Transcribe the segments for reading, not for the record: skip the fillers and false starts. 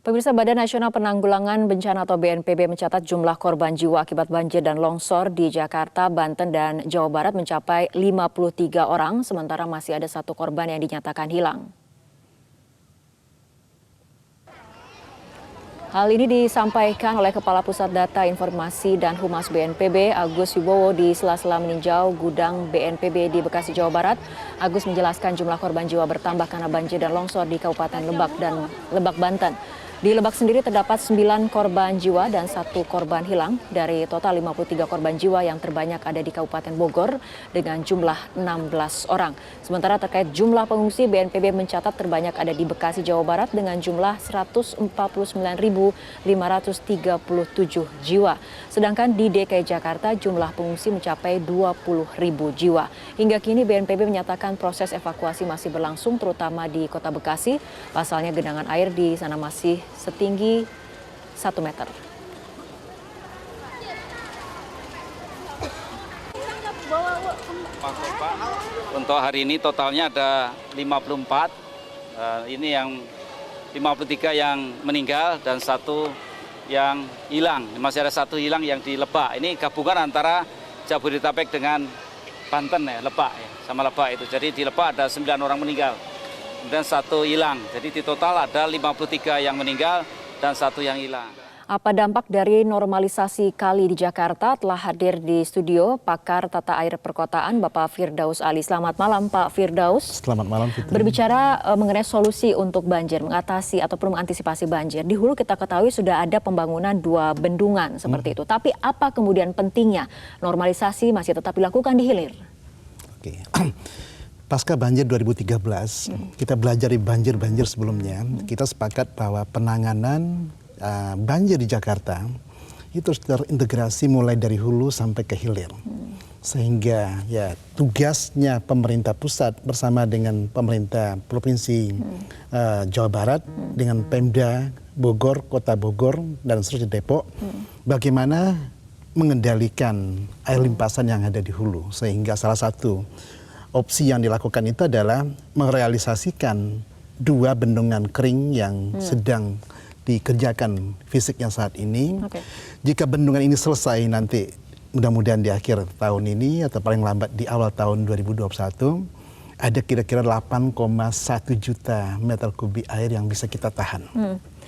Pemirsa, Badan Nasional Penanggulangan Bencana atau BNPB mencatat jumlah korban jiwa akibat banjir dan longsor di Jakarta, Banten, dan Jawa Barat mencapai 53 orang, sementara masih ada 1 korban yang dinyatakan hilang. Hal ini disampaikan oleh Kepala Pusat Data Informasi dan Humas BNPB, Agus Wibowo, di sela-sela meninjau gudang BNPB di Bekasi, Jawa Barat. Agus menjelaskan jumlah korban jiwa bertambah karena banjir dan longsor di Kabupaten Lebak dan Lebak, Banten. Di Lebak sendiri terdapat 9 korban jiwa dan 1 korban hilang. Dari total 53 korban jiwa yang terbanyak ada di Kabupaten Bogor dengan jumlah 16 orang. Sementara terkait jumlah pengungsi, BNPB mencatat terbanyak ada di Bekasi, Jawa Barat dengan jumlah 149.537 jiwa. Sedangkan di DKI Jakarta jumlah pengungsi mencapai 20.000 jiwa. Hingga kini BNPB menyatakan proses evakuasi masih berlangsung terutama di Kota Bekasi. Pasalnya genangan air di sana masih setinggi 1 meter. Untuk hari ini totalnya ada 54, ini yang 53 yang meninggal dan 1 yang hilang. Masih ada 1 hilang yang di Lebak. Ini gabungan antara Jabodetabek dengan Banten ya, Lebak ya, sama Lebak itu. Jadi di Lebak ada 9 orang meninggal. Dan 1 hilang. Jadi di total ada 53 yang meninggal dan 1 yang hilang. Apa dampak dari normalisasi kali di Jakarta? Telah hadir di studio pakar tata air perkotaan Bapak Firdaus Ali. Selamat malam Pak Firdaus. Selamat malam Fitri. Berbicara mengenai solusi untuk banjir, mengatasi ataupun mengantisipasi banjir. Di hulu kita ketahui sudah ada pembangunan 2 bendungan seperti itu. Tapi apa kemudian pentingnya normalisasi masih tetap dilakukan di hilir? Oke. Pasca banjir 2013, kita belajar dari banjir-banjir sebelumnya, kita sepakat bahwa penanganan banjir di Jakarta itu harus terintegrasi mulai dari hulu sampai ke hilir. Sehingga ya tugasnya pemerintah pusat bersama dengan pemerintah Provinsi Jawa Barat dengan Pemda Bogor, Kota Bogor, dan seterusnya Depok, bagaimana mengendalikan air limpasan yang ada di hulu. Sehingga salah satu opsi yang dilakukan itu adalah merealisasikan 2 bendungan kering yang sedang dikerjakan fisiknya saat ini. Jika bendungan ini selesai nanti mudah-mudahan di akhir tahun ini atau paling lambat di awal tahun 2021, ada kira-kira 8,1 juta meter kubik air yang bisa kita tahan.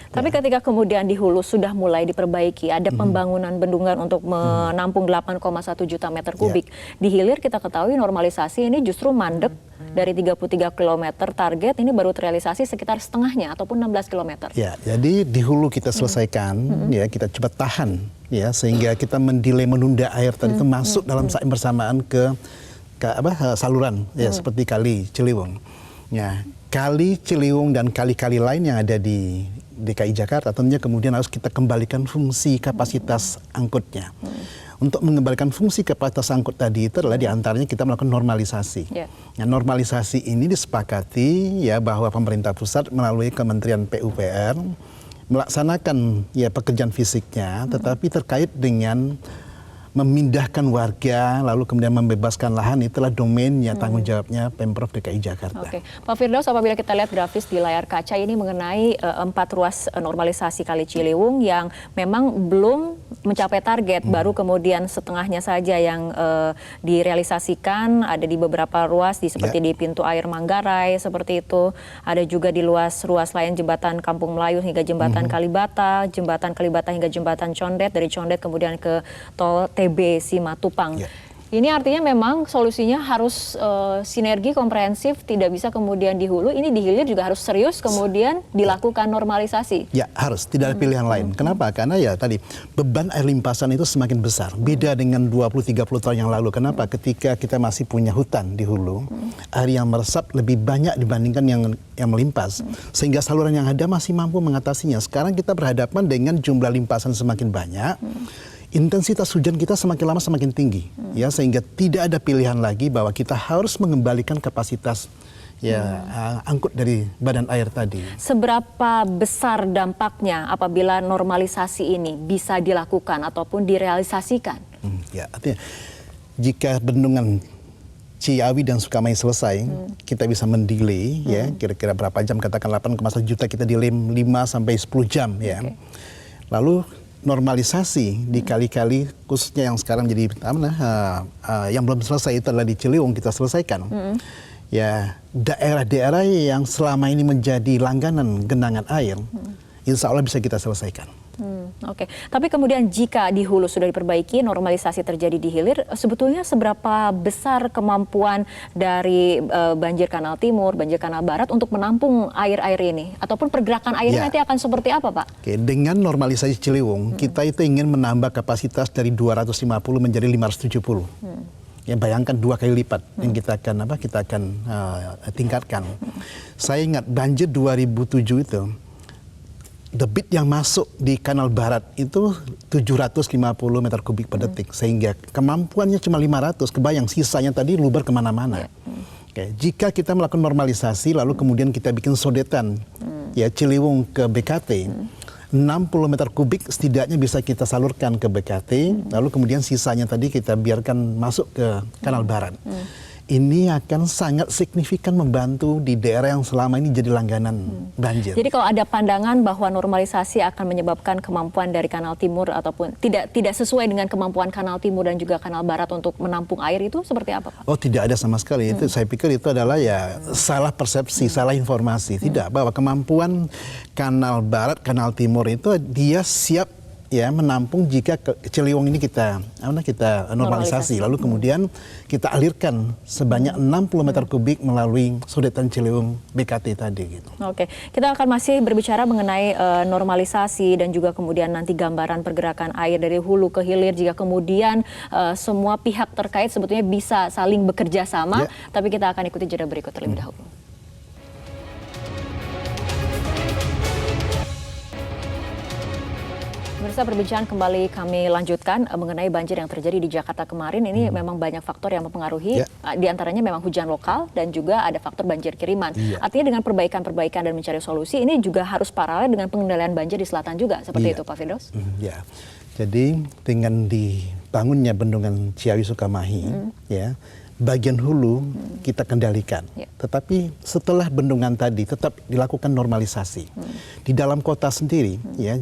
Tapi ketika kemudian di hulu sudah mulai diperbaiki, ada pembangunan bendungan untuk menampung 8,1 juta meter kubik. Di hilir kita ketahui normalisasi ini justru mandek dari 33 km target, ini baru terrealisasi sekitar setengahnya ataupun 16 km. Ya, jadi di hulu kita selesaikan, ya kita coba tahan, ya sehingga kita menunda air tadi itu masuk dalam saat bersamaan ke saluran, ya seperti Kali Ciliwung. Ya, Kali Ciliwung dan kali-kali lain yang ada di DKI Jakarta tentunya kemudian harus kita kembalikan fungsi kapasitas angkutnya. Untuk mengembalikan fungsi kapasitas angkut tadi itu adalah diantaranya kita melakukan normalisasi. Nah, normalisasi ini disepakati ya bahwa pemerintah pusat melalui Kementerian PUPR melaksanakan ya pekerjaan fisiknya, tetapi terkait dengan memindahkan warga, lalu kemudian membebaskan lahan, itulah domainnya, tanggung jawabnya Pemprov DKI Jakarta. Oke, Pak Firdaus, apabila kita lihat grafis di layar kaca ini mengenai 4 ruas normalisasi Kali Ciliwung yang memang belum mencapai target, baru kemudian setengahnya saja yang direalisasikan, ada di beberapa ruas, seperti di pintu air Manggarai, seperti itu. Ada juga di ruas lain jembatan Kampung Melayu hingga jembatan Kalibata, jembatan Kalibata hingga jembatan Condet, dari Condet kemudian ke tol TB Simatupang. Ini artinya memang solusinya harus sinergi komprehensif, tidak bisa kemudian di hulu, ini di hilir juga harus serius kemudian dilakukan normalisasi. Ya, harus, tidak ada pilihan lain. Kenapa? Karena ya tadi beban air limpasan itu semakin besar. Beda dengan 20-30 tahun yang lalu. Kenapa? Ketika kita masih punya hutan di hulu, air yang meresap lebih banyak dibandingkan yang melimpas. Sehingga saluran yang ada masih mampu mengatasinya. Sekarang kita berhadapan dengan jumlah limpasan semakin banyak. Intensitas hujan kita semakin lama semakin tinggi, ya sehingga tidak ada pilihan lagi bahwa kita harus mengembalikan kapasitas angkut dari badan air tadi. Seberapa besar dampaknya apabila normalisasi ini bisa dilakukan ataupun direalisasikan? Ya, artinya jika bendungan Ciawi dan Sukamahi selesai, kita bisa mendelay ya kira-kira berapa jam, katakan 8,1 juta kita delay 5 sampai 10 jam ya. Lalu normalisasi dikali-kali, khususnya yang sekarang jadi yang belum selesai itu adalah di Ciliwung kita selesaikan. Ya, daerah-daerah yang selama ini menjadi langganan genangan air, insya Allah bisa kita selesaikan. Oke. Tapi kemudian jika di hulu sudah diperbaiki, normalisasi terjadi di hilir, sebetulnya seberapa besar kemampuan dari banjir kanal timur, banjir kanal barat untuk menampung air-air ini? Ataupun pergerakan airnya nanti akan seperti apa, Pak? Oke, dengan normalisasi Ciliwung, kita itu ingin menambah kapasitas dari 250 menjadi 570. Ya, bayangkan 2 kali lipat yang kita akan tingkatkan. Saya ingat banjir 2007 itu, debit yang masuk di kanal barat itu 750 meter kubik per detik, sehingga kemampuannya cuma 500, kebayang sisanya tadi luber kemana-mana. Oke, jika kita melakukan normalisasi lalu kemudian kita bikin sodetan ya Ciliwung ke BKT, 60 meter kubik setidaknya bisa kita salurkan ke BKT, lalu kemudian sisanya tadi kita biarkan masuk ke kanal barat. Ini akan sangat signifikan membantu di daerah yang selama ini jadi langganan banjir. Jadi kalau ada pandangan bahwa normalisasi akan menyebabkan kemampuan dari kanal timur ataupun tidak sesuai dengan kemampuan kanal timur dan juga kanal barat untuk menampung air, itu seperti apa, Pak? Oh, tidak ada sama sekali. Itu saya pikir itu adalah ya salah persepsi, salah informasi. Tidak, bahwa kemampuan kanal barat, kanal timur itu dia siap ya menampung jika Ciliwung ini kita normalisasi, lalu kemudian kita alirkan sebanyak 60 meter kubik melalui sodetan Ciliwung BKT tadi gitu. Oke, kita akan masih berbicara mengenai normalisasi dan juga kemudian nanti gambaran pergerakan air dari hulu ke hilir jika kemudian semua pihak terkait sebetulnya bisa saling bekerja sama, tapi kita akan ikuti jeda berikut terlebih dahulu. Pemirsa, perbincangan kembali kami lanjutkan mengenai banjir yang terjadi di Jakarta kemarin. Ini memang banyak faktor yang mempengaruhi, di antaranya memang hujan lokal dan juga ada faktor banjir kiriman. Artinya dengan perbaikan-perbaikan dan mencari solusi, ini juga harus paralel dengan pengendalian banjir di selatan juga, seperti itu Pak Firdaus? Ya, jadi dengan dibangunnya bendungan Ciawi Sukamahi, ya, bagian hulu kita kendalikan. Tetapi setelah bendungan tadi tetap dilakukan normalisasi. Di dalam kota sendiri ya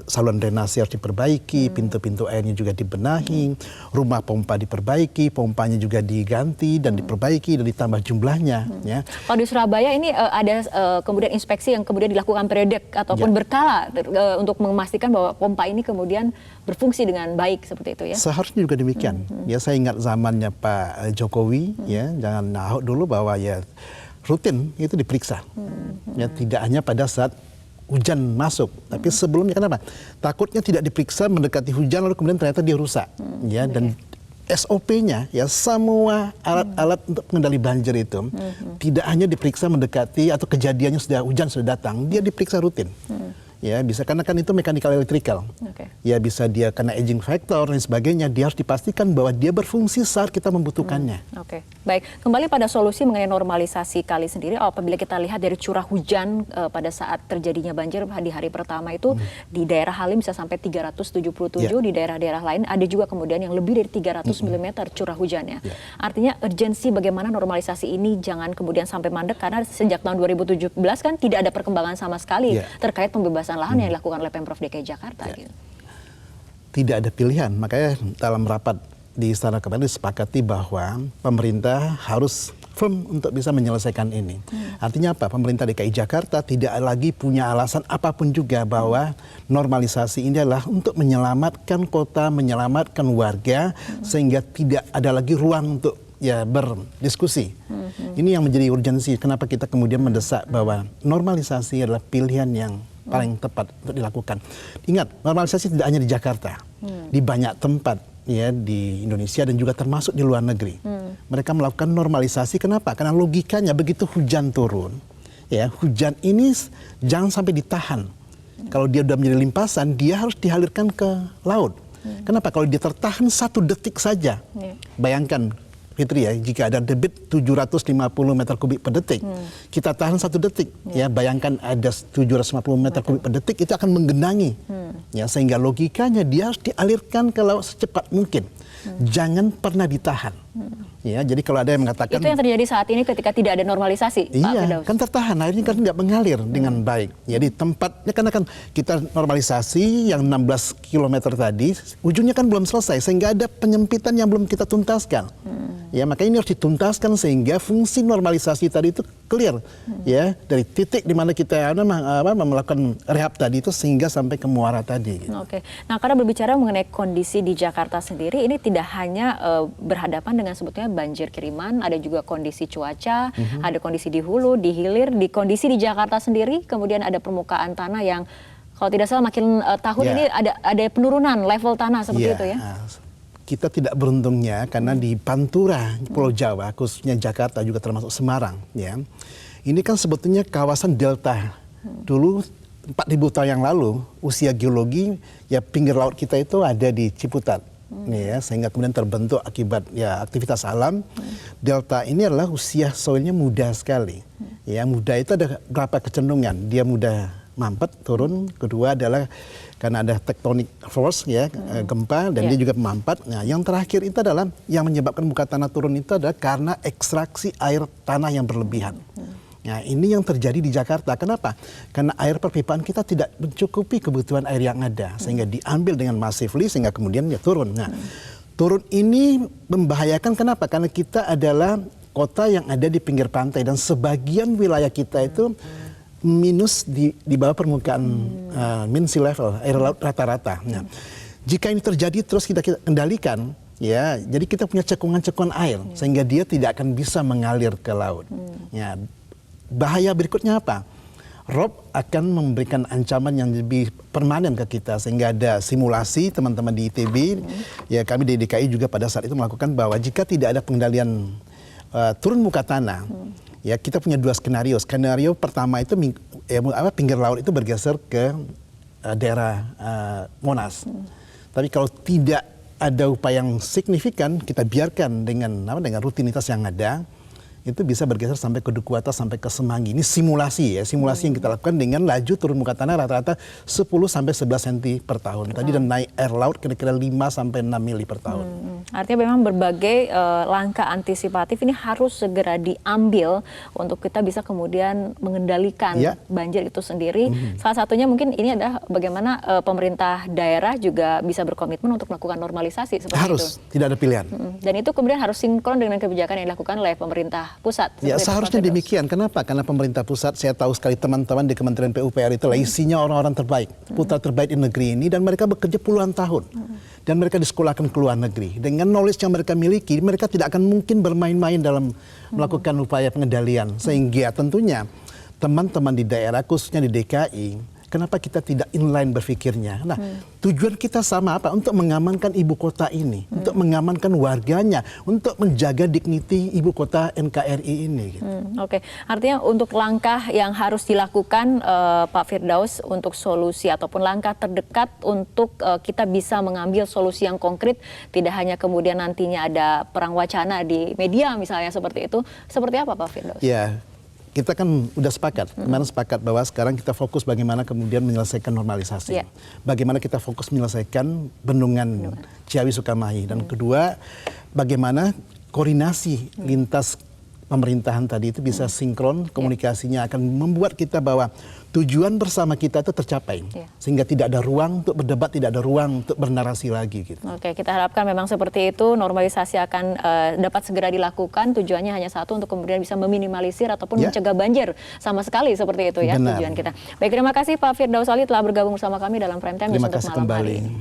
saluran drainase harus diperbaiki, pintu-pintu airnya juga dibenahi, rumah pompa diperbaiki, pompanya juga diganti dan diperbaiki dan ditambah jumlahnya ya. Kalau di Surabaya ini ada kemudian inspeksi yang kemudian dilakukan periode ataupun berkala untuk memastikan bahwa pompa ini kemudian berfungsi dengan baik seperti itu ya. Seharusnya juga demikian. Ya, saya ingat zamannya Pak Jokowi ya, jangan Ahok dulu bahwa ya rutin itu diperiksa. Ya, tidak hanya pada saat hujan masuk, tapi sebelumnya. Kenapa? Takutnya tidak diperiksa mendekati hujan lalu kemudian ternyata dia rusak. Ya, dan SOP-nya ya semua alat-alat untuk pengendali banjir itu tidak hanya diperiksa mendekati atau kejadiannya hujan sudah datang, dia diperiksa rutin. Ya, bisa karena kan itu mechanical electrical. Ya, bisa dia kena aging factor dan sebagainya. Dia harus dipastikan bahwa dia berfungsi saat kita membutuhkannya. Oke, baik. Kembali pada solusi mengenai normalisasi kali sendiri. Apabila kita lihat dari curah hujan pada saat terjadinya banjir di hari pertama itu di daerah Halim bisa sampai 377, di daerah-daerah lain ada juga kemudian yang lebih dari 300 mm curah hujannya. Artinya urgensi bagaimana normalisasi ini jangan kemudian sampai mandek, karena sejak tahun 2017 kan tidak ada perkembangan sama sekali terkait pembebasan lahan yang dilakukan oleh Pemprov DKI Jakarta. Gitu. Tidak ada pilihan, makanya dalam rapat di Istana kemarin disepakati bahwa pemerintah harus firm untuk bisa menyelesaikan ini. Artinya apa? Pemerintah DKI Jakarta tidak lagi punya alasan apapun juga bahwa normalisasi ini adalah untuk menyelamatkan kota, menyelamatkan warga, sehingga tidak ada lagi ruang untuk ya berdiskusi. Ini yang menjadi urgensi. Kenapa kita kemudian mendesak bahwa normalisasi adalah pilihan yang paling tepat untuk dilakukan. Ingat, normalisasi tidak hanya di Jakarta, di banyak tempat ya di Indonesia dan juga termasuk di luar negeri. Mereka melakukan normalisasi. Kenapa? Karena logikanya begitu hujan turun, ya hujan ini jangan sampai ditahan. Kalau dia sudah menjadi limpasan, dia harus dialirkan ke laut. Kenapa? Kalau dia tertahan 1 detik saja, bayangkan Fitri ya, jika ada debit 750 meter kubik per detik, kita tahan 1 detik, ya bayangkan ada 750 meter kubik per detik, itu akan menggenangi, ya sehingga logikanya dia harus dialirkan ke laut secepat mungkin, jangan pernah ditahan, Ya, jadi kalau ada yang mengatakan Itu yang terjadi saat ini ketika tidak ada normalisasi, Pak iya, Firdaus. kan tertahan, airnya kan tidak mengalir dengan baik. Jadi tempatnya karena kan kita normalisasi yang 16 km tadi, ujungnya kan belum selesai, sehingga ada penyempitan yang belum kita tuntaskan. Ya, makanya ini harus dituntaskan sehingga fungsi normalisasi tadi itu clear, ya, dari titik di mana kita melakukan rehab tadi itu sehingga sampai ke muara tadi. Gitu. Oke, nah karena berbicara mengenai kondisi di Jakarta sendiri, ini tidak hanya berhadapan dengan sebetulnya banjir kiriman, ada juga kondisi cuaca, ada kondisi di hulu, di hilir, di kondisi di Jakarta sendiri, kemudian ada permukaan tanah yang kalau tidak salah makin tahun ini ada penurunan level tanah seperti itu ya. Kita tidak beruntungnya karena di Pantura, Pulau Jawa, khususnya Jakarta juga termasuk Semarang, ya. Ini kan sebetulnya kawasan delta. Dulu 4.000 tahun yang lalu usia geologi ya pinggir laut kita itu ada di Ciputat. Ya, sehingga kemudian terbentuk akibat ya aktivitas alam. Delta ini adalah usia soilnya muda sekali. Ya, muda itu ada berapa kecenderungan. Dia mudah mampet, turun. Kedua adalah karena ada tectonic force ya, gempa dan dia juga mampet. Nah, yang terakhir itu adalah yang menyebabkan muka tanah turun itu adalah karena ekstraksi air tanah yang berlebihan. Nah, ini yang terjadi di Jakarta. Kenapa? Karena air perpipaan kita tidak mencukupi kebutuhan air yang ada, sehingga diambil dengan massively sehingga kemudian ya turun. Nah, turun ini membahayakan kenapa? Karena kita adalah kota yang ada di pinggir pantai dan sebagian wilayah kita itu minus di bawah permukaan mean sea level, air laut rata-rata. Nah, jika ini terjadi terus kita kendalikan, ya, jadi kita punya cekungan-cekungan air sehingga dia tidak akan bisa mengalir ke laut. Ya, bahaya berikutnya apa? Rob akan memberikan ancaman yang lebih permanen ke kita sehingga ada simulasi teman-teman di ITB, ya kami di DKI juga pada saat itu melakukan bahwa jika tidak ada pengendalian turun muka tanah, ya kita punya dua skenario. Skenario pertama itu pinggir laut itu bergeser ke daerah Monas. Tapi kalau tidak ada upaya yang signifikan, kita biarkan dengan rutinitas yang ada, itu bisa bergeser sampai ke Duku Atas, sampai ke Semanggi. Ini simulasi ya, simulasi yang kita lakukan dengan laju turun muka tanah rata-rata 10 sampai 11 cm per tahun. Tadi dan naik air laut kira-kira 5 sampai 6 mili per tahun. Artinya memang berbagai langkah antisipatif ini harus segera diambil untuk kita bisa kemudian mengendalikan banjir itu sendiri. Salah satunya mungkin ini adalah bagaimana pemerintah daerah juga bisa berkomitmen untuk melakukan normalisasi seperti harus, itu. tidak ada pilihan. Dan itu kemudian harus sinkron dengan kebijakan yang dilakukan oleh pemerintah pusat. Ya, seharusnya demikian. Kenapa? Karena pemerintah pusat, saya tahu sekali teman-teman di Kementerian PUPR itu isinya orang-orang terbaik, putra terbaik di negeri ini, dan mereka bekerja puluhan tahun. Dan mereka disekolahkan ke luar negeri. Dengan knowledge yang mereka miliki, mereka tidak akan mungkin bermain-main dalam melakukan upaya pengendalian. Sehingga tentunya teman-teman di daerah, khususnya di DKI, kenapa kita tidak inline berpikirnya? Nah, tujuan kita sama apa? Untuk mengamankan ibu kota ini, untuk mengamankan warganya, untuk menjaga dignity ibu kota NKRI ini. Gitu. Oke, artinya untuk langkah yang harus dilakukan Pak Firdaus untuk solusi ataupun langkah terdekat untuk kita bisa mengambil solusi yang konkret, tidak hanya kemudian nantinya ada perang wacana di media misalnya seperti itu, seperti apa Pak Firdaus? Ya. Kita kan udah sepakat, kemarin sepakat bahwa sekarang kita fokus bagaimana kemudian menyelesaikan normalisasi. Bagaimana kita fokus menyelesaikan bendungan Ciawi Sukamahi. Dan kedua, bagaimana koordinasi lintas pemerintahan tadi itu bisa sinkron, komunikasinya akan membuat kita bahwa tujuan bersama kita itu tercapai. Sehingga tidak ada ruang untuk berdebat, tidak ada ruang untuk bernarasi lagi. Gitu. Oke, kita harapkan memang seperti itu, normalisasi akan dapat segera dilakukan, tujuannya hanya satu untuk kemudian bisa meminimalisir ataupun mencegah banjir sama sekali seperti itu ya. Benar. Tujuan kita. Baik, terima kasih Pak Firdaus Ali telah bergabung bersama kami dalam Prime Time terima untuk kasih malam kembali. hari ini.